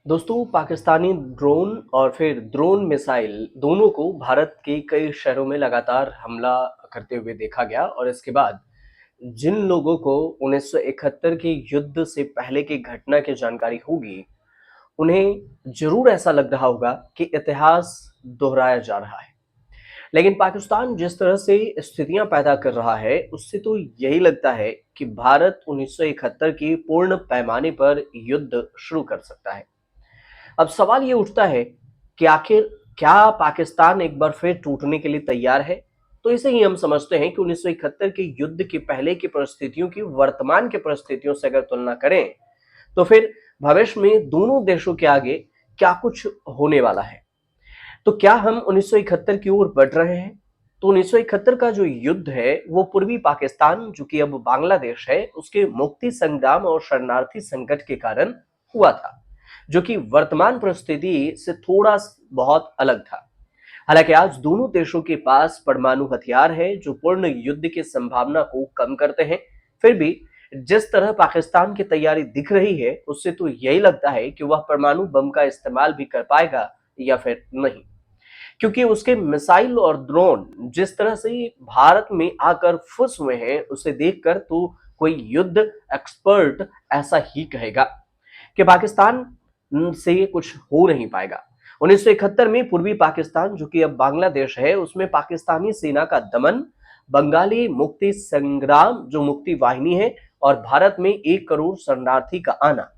दोस्तों, पाकिस्तानी ड्रोन और फिर ड्रोन मिसाइल दोनों को भारत के कई शहरों में लगातार हमला करते हुए देखा गया और इसके बाद जिन लोगों को 1971 के युद्ध से पहले की घटना की जानकारी होगी, उन्हें जरूर ऐसा लग रहा होगा कि इतिहास दोहराया जा रहा है। लेकिन पाकिस्तान जिस तरह से स्थितियां पैदा कर रहा है, उससे तो यही लगता है कि भारत 1971 की पूर्ण पैमाने पर युद्ध शुरू कर सकता है। अब सवाल ये उठता है कि आखिर क्या पाकिस्तान एक बार फिर टूटने के लिए तैयार है? तो इसे ही हम समझते हैं कि 1971 के युद्ध के पहले की परिस्थितियों की वर्तमान की परिस्थितियों से अगर तुलना करें, तो फिर भविष्य में दोनों देशों के आगे क्या कुछ होने वाला है। तो क्या हम 1971 की ओर बढ़ रहे हैं? तो 1971 का जो युद्ध है, वो पूर्वी पाकिस्तान, जो कि अब बांग्लादेश है, उसके मुक्ति संग्राम और शरणार्थी संकट के कारण हुआ था, जो कि वर्तमान परिस्थिति से थोड़ा बहुत अलग था। हालांकि आज दोनों देशों के पास परमाणु हथियार है जो पूर्ण युद्ध की संभावना को कम करते हैं। फिर भी जिस तरह पाकिस्तान की तैयारी दिख रही है, उससे तो यही लगता है कि वह परमाणु बम का इस्तेमाल भी कर पाएगा या फिर नहीं, क्योंकि उसके मिसाइल और ड्रोन जिस तरह से भारत में आकर फुस हुए हैं, उसे देखकर तो कोई युद्ध एक्सपर्ट ऐसा ही कहेगा कि पाकिस्तान से कुछ हो नहीं पाएगा। 1971 में पूर्वी पाकिस्तान, जो कि अब बांग्लादेश है, उसमें पाकिस्तानी सेना का दमन, बंगाली मुक्ति संग्राम जो मुक्ति वाहिनी है, और भारत में 1 करोड़ शरणार्थी का आना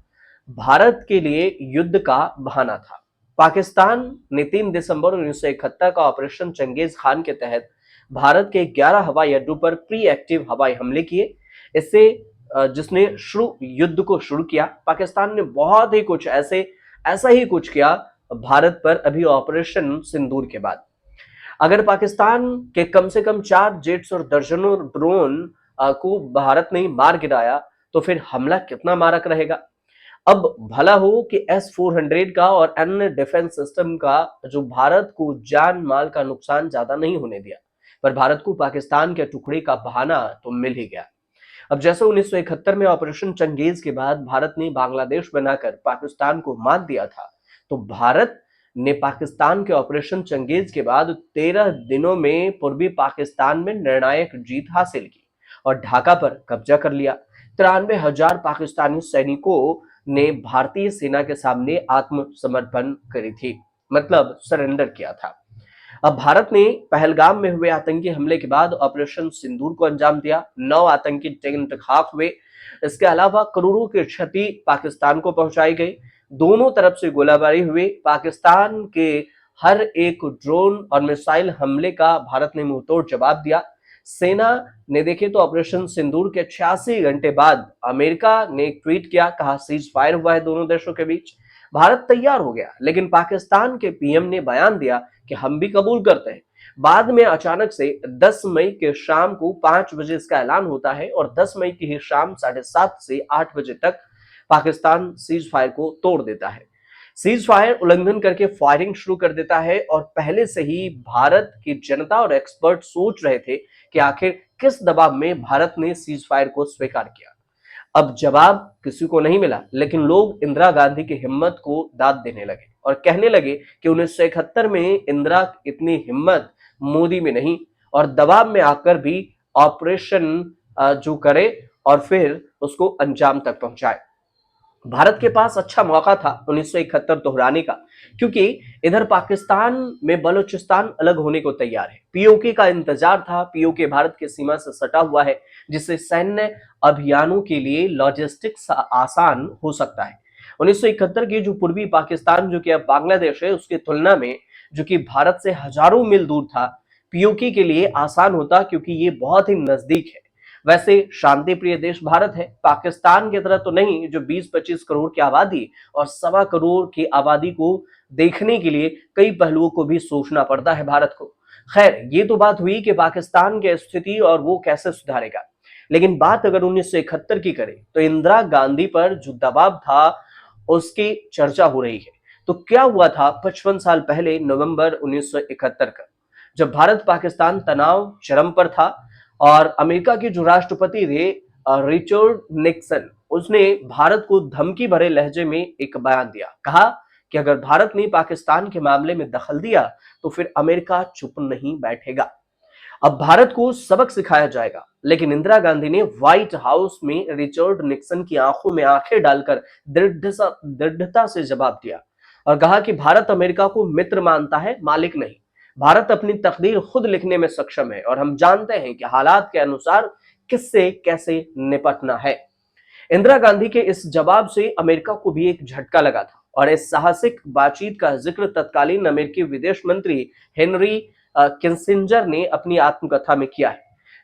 भारत के लिए युद्ध का बहाना था। पाकिस्तान ने 3 दिसंबर 1971 का ऑपरेशन चंगेज खान के तहत भारत के 11 हवाई अड्डों पर प्री एक्टिव हवाई हमले किए। इससे जिसने शुरू युद्ध को शुरू किया, पाकिस्तान ने बहुत ही कुछ ऐसा ही कुछ किया भारत पर अभी ऑपरेशन सिंदूर के बाद। अगर पाकिस्तान के कम से कम 4 जेट्स और दर्जनों ड्रोन को भारत ने मार गिराया, तो फिर हमला कितना मारक रहेगा। अब भला हो कि S-400 का और अन्य डिफेंस सिस्टम का जो भारत को जान माल का नुकसान ज्यादा नहीं होने दिया, पर भारत को पाकिस्तान के टुकड़े का बहाना तो मिल ही गया। अब जैसे 1971 में ऑपरेशन चंगेज के बाद भारत ने बांग्लादेश बनाकर पाकिस्तान को मात दिया था, तो भारत ने पाकिस्तान के ऑपरेशन चंगेज के बाद 13 दिनों में पूर्वी पाकिस्तान में निर्णायक जीत हासिल की और ढाका पर कब्जा कर लिया। 93,000 पाकिस्तानी सैनिकों ने भारतीय सेना के सामने आत्मसमर्पण करी थी, मतलब सरेंडर किया था। अब भारत ने पहलगाम में हुए आतंकी हमले के बाद ऑपरेशन सिंदूर को अंजाम दिया। 9 आतंकी टेंट खाक हुए। इसके अलावा करोड़ों की क्षति पाकिस्तान को पहुंचाई गई। दोनों तरफ से गोलाबारी हुई। पाकिस्तान के हर एक ड्रोन और मिसाइल हमले का भारत ने मुंहतोड़ जवाब दिया। सेना ने देखे तो ऑपरेशन सिंदूर के 86 घंटे बाद अमेरिका ने एक ट्वीट किया, कहा सीज फायर हुआ है दोनों देशों के बीच, भारत तैयार हो गया। लेकिन पाकिस्तान के पीएम ने बयान दिया कि हम भी कबूल करते हैं। बाद में अचानक से 10 मई के शाम को 5 बजे इसका ऐलान होता है और 10 मई की ही शाम 7:30 से 8 बजे तक पाकिस्तान सीज फायर को तोड़ देता है। सीज फायर उल्लंघन करके फायरिंग शुरू कर देता है और पहले से ही भारत की जनता और एक्सपर्ट सोच रहे थे कि आखिर किस दबाव में भारत ने सीज फायर को स्वीकार किया। अब जवाब किसी को नहीं मिला, लेकिन लोग इंदिरा गांधी की हिम्मत को दाद देने लगे और कहने लगे कि 1971 में इंदिरा इतनी हिम्मत मोदी में नहीं, और दबाव में आकर भी ऑपरेशन जो करे और फिर उसको अंजाम तक पहुंचाए। भारत के पास अच्छा मौका था 1971 दोहराने का, क्योंकि इधर पाकिस्तान में बलूचिस्तान अलग होने को तैयार है। पीओके का इंतजार था। पीओके भारत की सीमा से सटा हुआ है, जिससे सैन्य अभियानों के लिए लॉजिस्टिक्स आसान हो सकता है। 1971 की जो पूर्वी पाकिस्तान, जो कि अब बांग्लादेश है, उसकी तुलना में, जो कि भारत से हजारों मील दूर था, पीओके के लिए आसान होता, क्योंकि ये बहुत ही नजदीक है। वैसे शांति प्रिय देश भारत है, पाकिस्तान की तरह तो नहीं जो 20-25 करोड़ की आबादी और 1.25 करोड़ की आबादी को देखने के लिए कई पहलुओं को भी सोचना पड़ता है भारत को। खैर, ये तो बात हुई कि पाकिस्तान की स्थिति और वो कैसे सुधारेगा। लेकिन बात अगर 1971 की करें, तो इंदिरा गांधी पर जो दबाव था उसकी चर्चा हो रही है। तो क्या हुआ था 55 साल पहले नवंबर 1971 का, जब भारत पाकिस्तान तनाव चरम पर था और अमेरिका के जो राष्ट्रपति थे रिचर्ड निक्सन, उसने भारत को धमकी भरे लहजे में एक बयान दिया। कहा कि अगर भारत ने पाकिस्तान के मामले में दखल दिया तो फिर अमेरिका चुप नहीं बैठेगा। अब भारत को सबक सिखाया जाएगा। लेकिन इंदिरा गांधी ने व्हाइट हाउस में रिचर्ड निक्सन की आंखों में आंखें डालकर दृढ़ता से जवाब दिया और कहा कि भारत अमेरिका को मित्र मानता है, मालिक नहीं। भारत अपनी तकदीर खुद लिखने में सक्षम है और हम जानते हैं कि हालात के अनुसार किससे कैसे निपटना है। इंदिरा गांधी के इस जवाब से अमेरिका को भी एक झटका लगा था और इस साहसिक बातचीत का जिक्र तत्कालीन अमेरिकी विदेश मंत्री हेनरी किसिंजर ने अपनी आत्मकथा में किया है,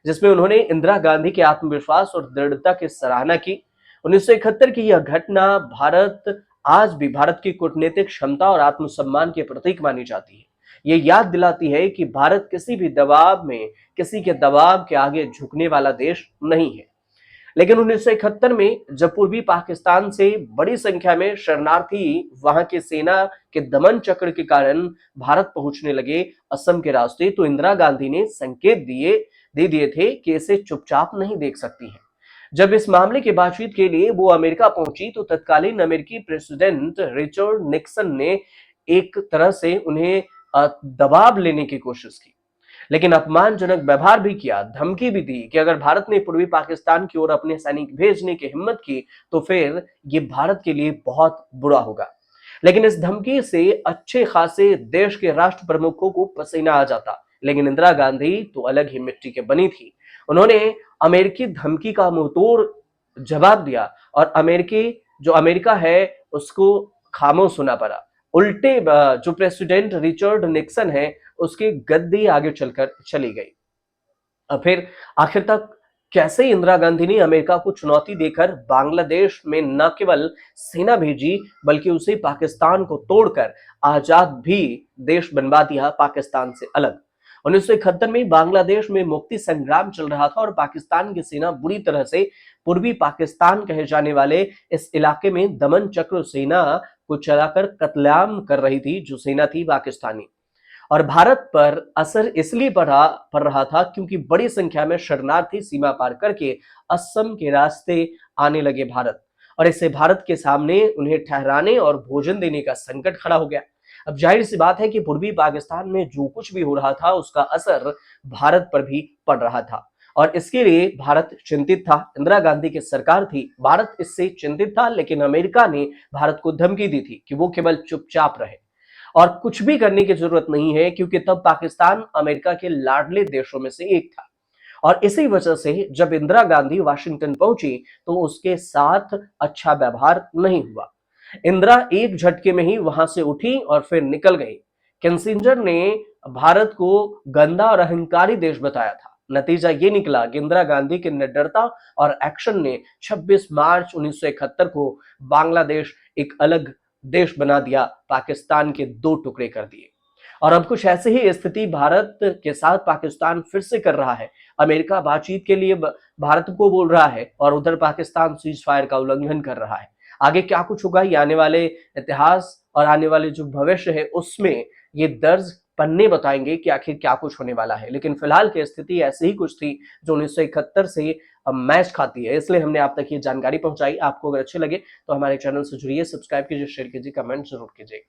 जिसमें उन्होंने इंदिरा गांधी के आत्मविश्वास और दृढ़ता की सराहना की। 1971 की यह घटना भारत आज भी भारत की कूटनीतिक क्षमता और आत्मसम्मान के प्रतीक मानी जाती है। ये याद दिलाती है कि भारत किसी भी दबाव में, किसी के दबाव के आगे झुकने वाला देश नहीं है। लेकिन 1971 में जब पूर्वी पाकिस्तान से बड़ी संख्या में शरणार्थी वहां की सेना के दमन चक्र के कारण भारत पहुंचने लगे असम के रास्ते, तो इंदिरा गांधी ने संकेत दे दिए थे कि इसे चुपचाप नहीं देख सकती है। जब इस मामले की बातचीत के लिए वो अमेरिका पहुंची तो तत्कालीन अमेरिकी प्रेसिडेंट रिचर्ड निक्सन ने एक तरह से उन्हें दबाव लेने की कोशिश की, लेकिन अपमानजनक व्यवहार भी किया, धमकी भी दी कि अगर भारत ने पूर्वी पाकिस्तान की ओर अपने सैनिक भेजने की हिम्मत की तो फिर ये भारत के लिए बहुत बुरा होगा। लेकिन इस धमकी से अच्छे खासे देश के राष्ट्र प्रमुखों को पसीना आ जाता, लेकिन इंदिरा गांधी तो अलग ही मिट्टी के बनी थी। उन्होंने अमेरिकी धमकी का मुंहतोड़ जवाब दिया और अमेरिका है उसको खामोश होना पड़ा। उल्टे जो प्रेसिडेंट रिचर्ड निक्सन है उसकी गद्दी आगे चलकर चली गई। अब फिर आखिर तक कैसे इंदिरा गांधी ने अमेरिका को चुनौती देकर बांग्लादेश में न केवल सेना भेजी बल्कि उसे पाकिस्तान को तोड़कर आजाद भी देश बनवा दिया पाकिस्तान से अलग। 1971 में बांग्लादेश में मुक्ति संग्राम चल रहा था और पाकिस्तान की सेना बुरी तरह से पूर्वी पाकिस्तान कहे जाने वाले इस इलाके में दमन चक्र सेना को चलाकर कत्लेआम कर रही थी, जो सेना थी पाकिस्तानी। और भारत पर असर इसलिए पड़ रहा था क्योंकि बड़ी संख्या में शरणार्थी सीमा पार करके असम के रास्ते आने लगे भारत, और इससे भारत के सामने उन्हें ठहराने और भोजन देने का संकट खड़ा हो गया। अब जाहिर सी बात है कि पूर्वी पाकिस्तान में जो कुछ भी हो रहा था उसका असर भारत पर भी पड़ रहा था और इसके लिए भारत चिंतित था। इंदिरा गांधी की सरकार थी, भारत इससे चिंतित था, लेकिन अमेरिका ने भारत को धमकी दी थी कि वो केवल चुपचाप रहे और कुछ भी करने की जरूरत नहीं है, क्योंकि तब पाकिस्तान अमेरिका के लाडले देशों में से एक था। और इसी वजह से जब इंदिरा गांधी वाशिंगटन पहुंची तो उसके साथ अच्छा व्यवहार नहीं हुआ। इंदिरा एक झटके में ही वहां से उठी और फिर निकल गई। किसिंजर ने भारत को गंदा और अहंकारी देश बताया था। नतीजा ये निकला कि इंदिरा गांधी की निडरता और एक्शन ने 26 मार्च 1971 को बांग्लादेश एक अलग देश बना दिया, पाकिस्तान के दो टुकड़े कर दिए। और अब कुछ ऐसी ही स्थिति भारत के साथ पाकिस्तान फिर से कर रहा है। अमेरिका बातचीत के लिए भारत को बोल रहा है और उधर पाकिस्तान सीज फायर का उल्लंघन कर रहा है। आगे क्या कुछ होगा ये आने वाले इतिहास और आने वाले जो भविष्य है उसमें ये दर्ज पन्ने बताएंगे कि आखिर क्या कुछ होने वाला है। लेकिन फिलहाल की स्थिति ऐसी ही कुछ थी जो 1971 से मैच खाती है, इसलिए हमने आप तक ये जानकारी पहुंचाई। आपको अगर अच्छे लगे तो हमारे चैनल से जुड़िए, सब्सक्राइब कीजिए, शेयर कीजिए, कमेंट जरूर कीजिए।